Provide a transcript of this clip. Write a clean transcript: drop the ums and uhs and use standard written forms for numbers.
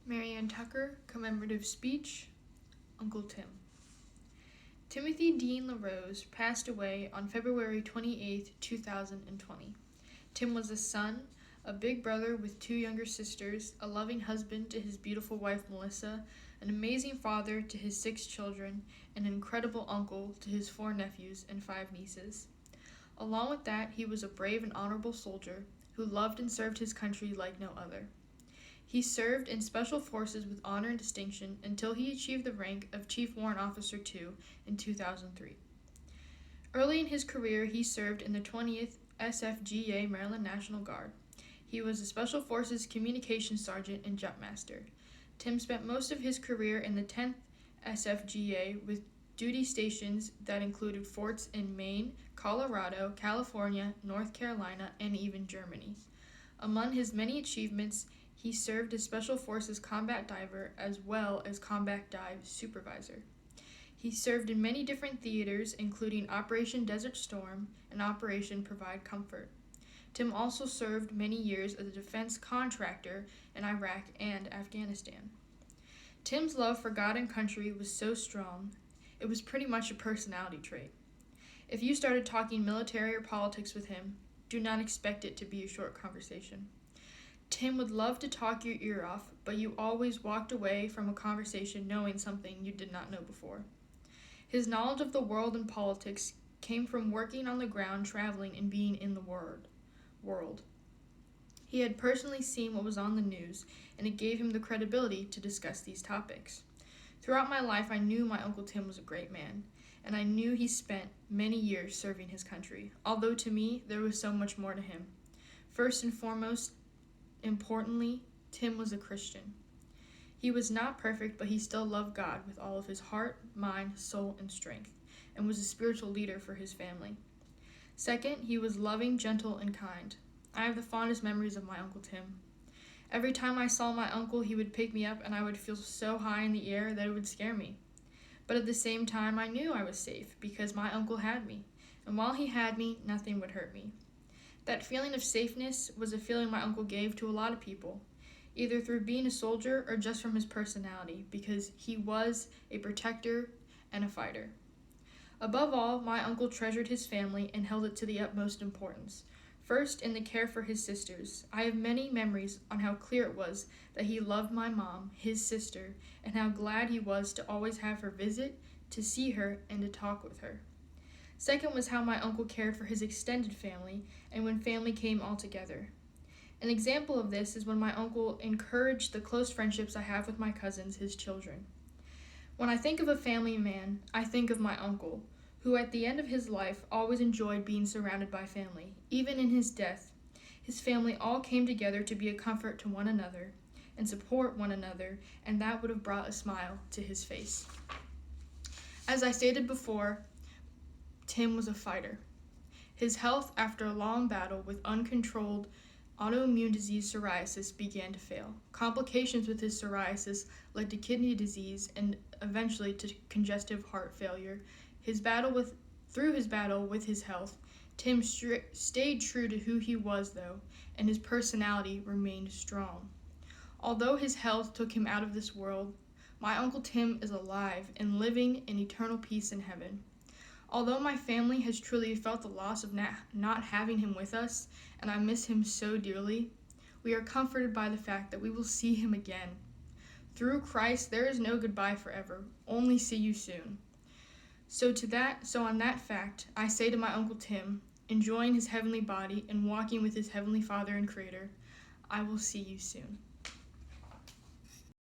Marianne Tucker, Commemorative Speech, Uncle Tim. Timothy Dean LaRose passed away on February 28, 2020. Tim was a son, a big brother with 2 younger sisters, a loving husband to his beautiful wife Melissa, an amazing father to his 6 children, and an incredible uncle to his 4 nephews and 5 nieces. Along with that, he was a brave and honorable soldier who loved and served his country like no other. He served in Special Forces with honor and distinction until he achieved the rank of Chief Warrant Officer II in 2003. Early in his career, he served in the 20th SFGA Maryland National Guard. He was a Special Forces Communications Sergeant and Jumpmaster. Tim spent most of his career in the 10th SFGA with duty stations that included forts in Maine, Colorado, California, North Carolina, and even Germany. Among his many achievements, he served as Special Forces combat diver as well as combat dive supervisor. He served in many different theaters, including Operation Desert Storm and Operation Provide Comfort. Tim also served many years as a defense contractor in Iraq and Afghanistan. Tim's love for God and country was so strong, it was pretty much a personality trait. If you started talking military or politics with him, do not expect it to be a short conversation. Tim would love to talk your ear off, but you always walked away from a conversation knowing something you did not know before. His knowledge of the world and politics came from working on the ground, traveling, and being in the world. He had personally seen what was on the news, and it gave him the credibility to discuss these topics. Throughout my life, I knew my Uncle Tim was a great man, and I knew he spent many years serving his country, although to me, there was so much more to him. First and foremost, importantly, Tim was a Christian. He was not perfect, but he still loved God with all of his heart, mind, soul, and strength, and was a spiritual leader for his family. Second, he was loving, gentle, and kind. I have the fondest memories of my Uncle Tim. Every time I saw my uncle, he would pick me up and I would feel so high in the air that it would scare me. But at the same time, I knew I was safe because my uncle had me, and while he had me, nothing would hurt me. That feeling of safeness was a feeling my uncle gave to a lot of people, either through being a soldier or just from his personality, because he was a protector and a fighter. Above all, my uncle treasured his family and held it to the utmost importance. First, in the care for his sisters. I have many memories on how clear it was that he loved my mom, his sister, and how glad he was to always have her visit, to see her, and to talk with her. Second was how my uncle cared for his extended family and when family came all together. An example of this is when my uncle encouraged the close friendships I have with my cousins, his children. When I think of a family man, I think of my uncle, who at the end of his life always enjoyed being surrounded by family. Even in his death, his family all came together to be a comfort to one another and support one another, and that would have brought a smile to his face. As I stated before, Tim was a fighter. His health after a long battle with uncontrolled autoimmune disease psoriasis began to fail. Complications with his psoriasis led to kidney disease and eventually to congestive heart failure. Through his battle with his health, Tim stayed true to who he was, though, and his personality remained strong. Although his health took him out of this world, my Uncle Tim is alive and living in eternal peace in heaven. Although my family has truly felt the loss of not having him with us, and I miss him so dearly, we are comforted by the fact that we will see him again. Through Christ, there is no goodbye forever, only see you soon. So on that fact, I say to my Uncle Tim, enjoying his heavenly body and walking with his heavenly Father and Creator, I will see you soon.